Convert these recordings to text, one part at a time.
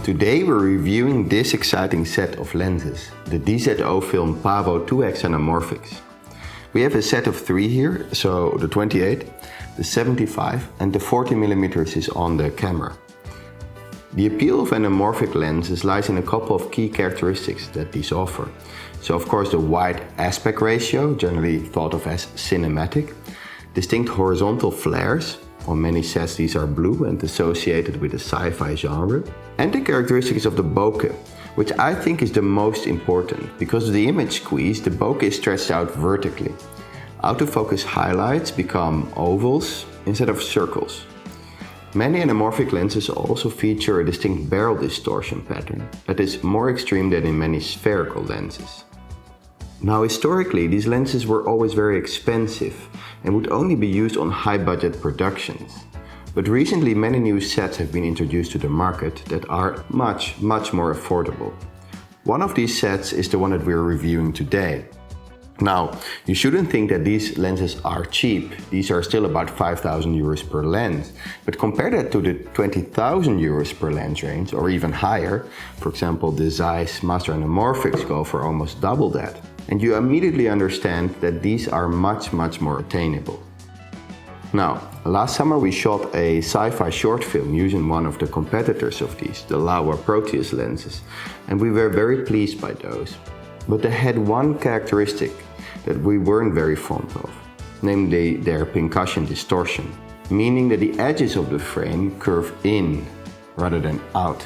Today we're reviewing this exciting set of lenses, the DZO film Pavo 2x Anamorphics. We have a set of 3 here, so the 28, the 75 and the 40mm is on the camera. The appeal of anamorphic lenses lies in a couple of key characteristics that these offer. So of course the wide aspect ratio, generally thought of as cinematic, distinct horizontal flares, on many sets these are blue and associated with the sci-fi genre, and the characteristics of the bokeh, which I think is the most important, because of the image squeeze the bokeh is stretched out vertically. Autofocus highlights become ovals instead of circles. Many anamorphic lenses also feature a distinct barrel distortion pattern that is more extreme than in many spherical lenses. Now historically these lenses were always very expensive and would only be used on high-budget productions. But recently many new sets have been introduced to the market that are much more affordable. One of these sets is the one that we're reviewing today. Now, you shouldn't think that these lenses are cheap. These are still about 5,000 euros per lens. But compare that to the 20,000 euros per lens range, or even higher. For example, the Zeiss Master Anamorphics go for almost double that. And you immediately understand that these are much more attainable. Now, last summer we shot a sci-fi short film using one of the competitors of these, the Laowa Proteus lenses. And we were very pleased by those. But they had one characteristic that we weren't very fond of, namely their pincushion distortion, meaning that the edges of the frame curve in rather than out.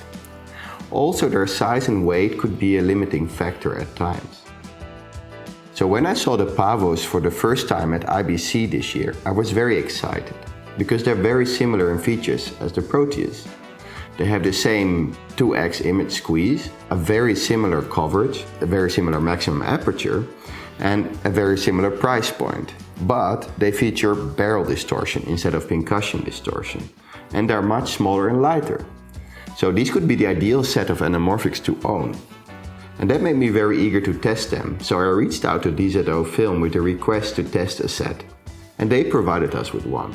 Also, their size and weight could be a limiting factor at times. So when I saw the Pavos for the first time at IBC this year, I was very excited, because they're very similar in features as the Proteus. They have the same 2x image squeeze, a very similar coverage, a very similar maximum aperture, and a very similar price point. But they feature barrel distortion instead of pincushion distortion, and they're much smaller and lighter. So these could be the ideal set of anamorphics to own. And that made me very eager to test them, so I reached out to DZO Film with a request to test a set, and they provided us with one.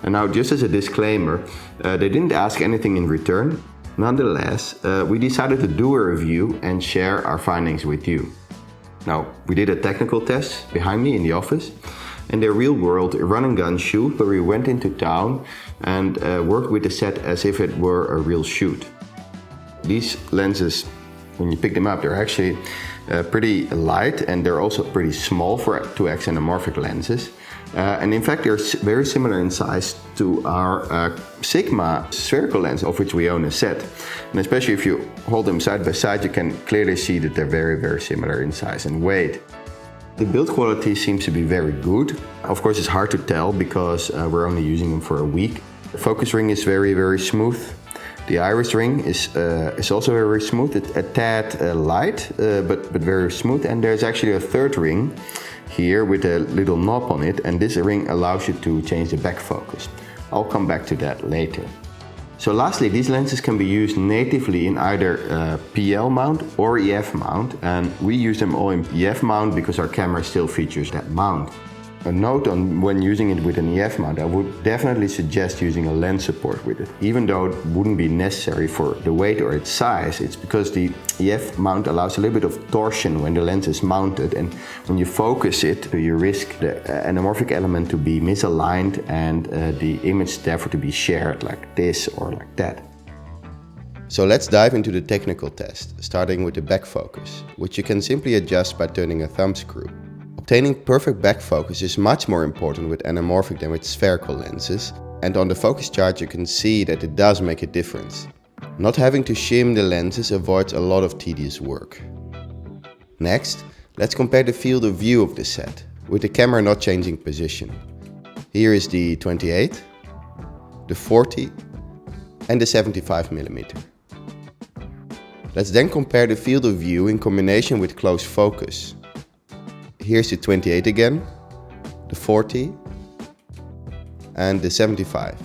And now, just as a disclaimer, they didn't ask anything in return. Nonetheless, we decided to do a review and share our findings with you. Now, we did a technical test behind me in the office, and a real-world run-and-gun shoot where we went into town and worked with the set as if it were a real shoot. These lenses, when you pick them up, they're actually pretty light, and they're also pretty small for 2x anamorphic lenses. And in fact, they're very similar in size to our Sigma spherical lens, of which we own a set. And especially if you hold them side by side, you can clearly see that they're very similar in size and weight. The build quality seems to be very good. Of course, it's hard to tell because we're only using them for a week. The focus ring is very smooth. The iris ring is also very smooth. It's a tad light, but very smooth. And there's actually a third ring here with a little knob on it, and this ring allows you to change the back focus. I'll come back to that later. So lastly, these lenses can be used natively in either PL mount or EF mount, and we use them all in EF mount because our camera still features that mount. A note on when using it with an EF mount, I would definitely suggest using a lens support with it. Even though it wouldn't be necessary for the weight or its size, it's because the EF mount allows a little bit of torsion when the lens is mounted, and when you focus it, you risk the anamorphic element to be misaligned and the image therefore to be shared like this or like that. So let's dive into the technical test, starting with the back focus, which you can simply adjust by turning a thumb screw. Obtaining perfect back focus is much more important with anamorphic than with spherical lenses, and on the focus chart you can see that it does make a difference. Not having to shim the lenses avoids a lot of tedious work. Next, let's compare the field of view of the set, with the camera not changing position. Here is the 28, the 40 and the 75mm. Let's then compare the field of view in combination with close focus. Here's the 28 again, the 40 and the 75.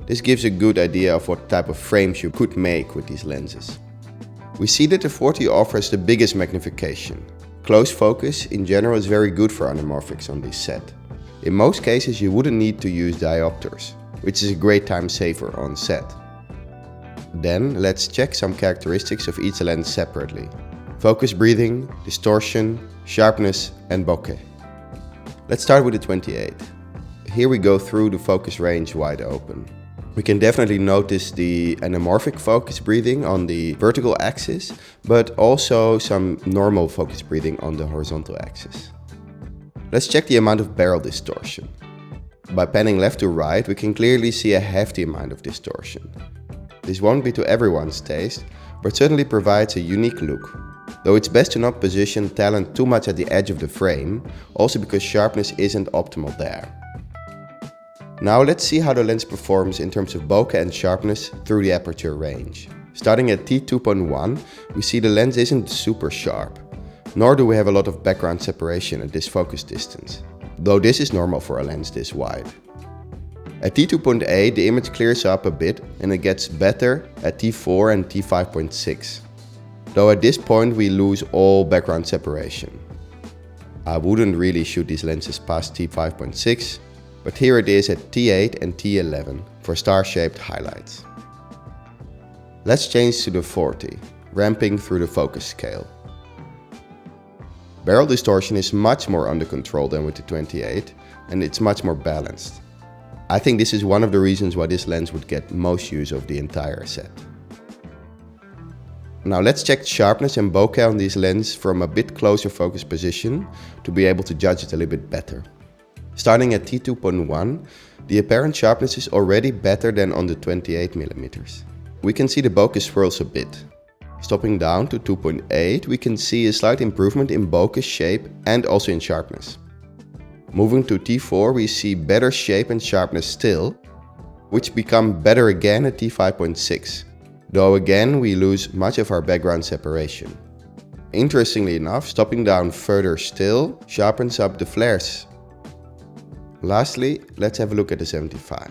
This gives a good idea of what type of frames you could make with these lenses. We see that the 40 offers the biggest magnification. Close focus in general is very good for anamorphics on this set. In most cases you wouldn't need to use diopters, which is a great time saver on set. Then let's check some characteristics of each lens separately. Focus breathing, distortion, sharpness and bokeh. Let's start with the 28. Here we go through the focus range wide open. We can definitely notice the anamorphic focus breathing on the vertical axis, but also some normal focus breathing on the horizontal axis. Let's check the amount of barrel distortion. By panning left to right, we can clearly see a hefty amount of distortion. This won't be to everyone's taste, but certainly provides a unique look. Though it's best to not position talent too much at the edge of the frame, also because sharpness isn't optimal there. Now let's see how the lens performs in terms of bokeh and sharpness through the aperture range. Starting at t2.1, we see the lens isn't super sharp, nor do we have a lot of background separation at this focus distance, though this is normal for a lens this wide. At t2.8 the image clears up a bit and it gets better at t4 and t5.6, though at this point we lose all background separation. I wouldn't really shoot these lenses past t5.6, but here it is at t8 and t11 for star-shaped highlights. Let's change to the 40, ramping through the focus scale. Barrel distortion is much more under control than with the 28 and it's much more balanced. I think this is one of the reasons why this lens would get most use of the entire set. Now let's check sharpness and bokeh on this lens from a bit closer focus position to be able to judge it a little bit better. Starting at t2.1, the apparent sharpness is already better than on the 28mm. We can see the bokeh swirls a bit. Stopping down to 2.8, we can see a slight improvement in bokeh shape and also in sharpness. Moving to t4, we see better shape and sharpness still, which become better again at t5.6, though again we lose much of our background separation. Interestingly enough, stopping down further still sharpens up the flares. Lastly, let's have a look at the 75.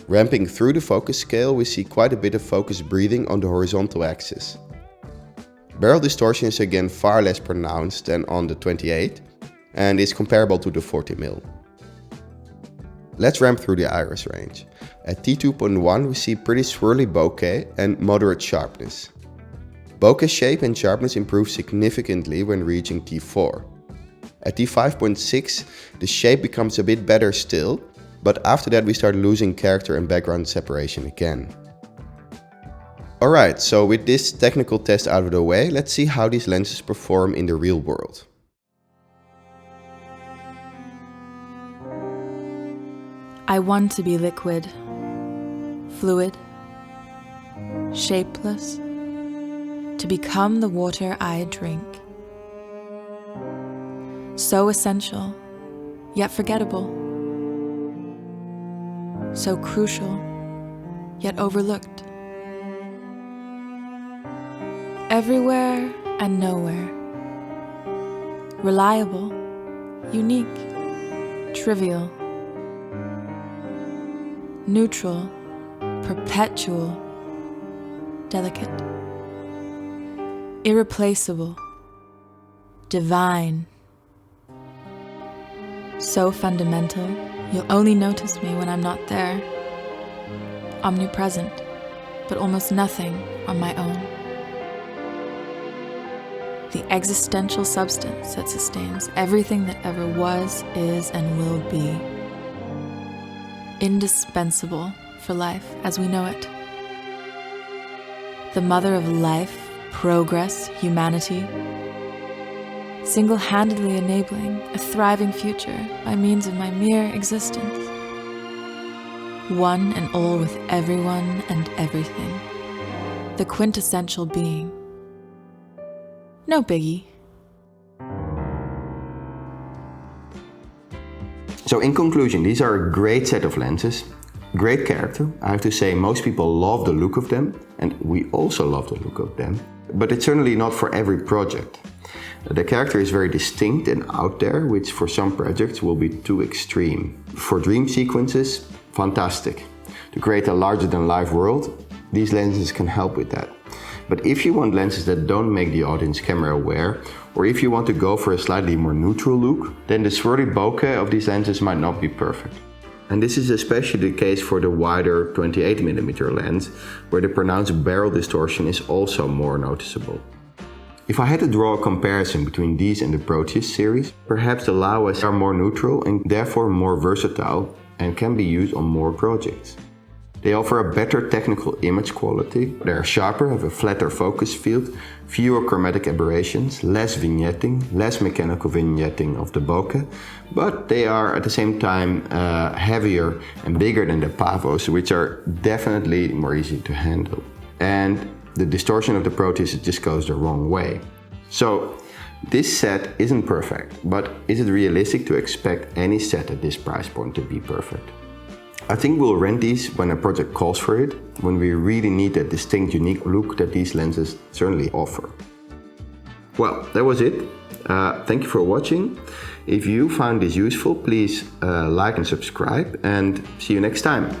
Ramping through the focus scale, we see quite a bit of focus breathing on the horizontal axis. Barrel distortion is again far less pronounced than on the 28 and is comparable to the 40mm. Let's ramp through the iris range. At t2.1 we see pretty swirly bokeh and moderate sharpness. Bokeh shape and sharpness improve significantly when reaching t4. At t5.6 the shape becomes a bit better still, but after that we start losing character and background separation again. Alright, so with this technical test out of the way, let's see how these lenses perform in the real world. I want to be liquid, fluid, shapeless, to become the water I drink. So essential, yet forgettable. So crucial, yet overlooked. Everywhere and nowhere. Reliable, unique, trivial. Neutral, perpetual, delicate. Irreplaceable, divine. So fundamental, you'll only notice me when I'm not there. Omnipresent, but almost nothing on my own. The existential substance that sustains everything that ever was, is, and will be. Indispensable for life as we know it. The mother of life, progress, humanity. Single-handedly enabling a thriving future by means of my mere existence. One and all with everyone and everything. The quintessential being. No biggie. So in conclusion, these are a great set of lenses, great character. I have to say most people love the look of them and we also love the look of them, but it's certainly not for every project. The character is very distinct and out there, which for some projects will be too extreme. For dream sequences, fantastic. To create a larger than life world, these lenses can help with that. But if you want lenses that don't make the audience camera aware, or if you want to go for a slightly more neutral look, then the swirly bokeh of these lenses might not be perfect. And this is especially the case for the wider 28mm lens, where the pronounced barrel distortion is also more noticeable. If I had to draw a comparison between these and the Proteus series, perhaps the Laowas are more neutral and therefore more versatile and can be used on more projects. They offer a better technical image quality, they are sharper, have a flatter focus field, fewer chromatic aberrations, less vignetting, less mechanical vignetting of the bokeh, but they are at the same time heavier and bigger than the Pavos, which are definitely more easy to handle. And the distortion of the Proteus just goes the wrong way. So this set isn't perfect, but is it realistic to expect any set at this price point to be perfect? I think we'll rent these when a project calls for it, when we really need that distinct, unique look that these lenses certainly offer. Well, that was it. Thank you for watching. If you found this useful, please like and subscribe, and see you next time.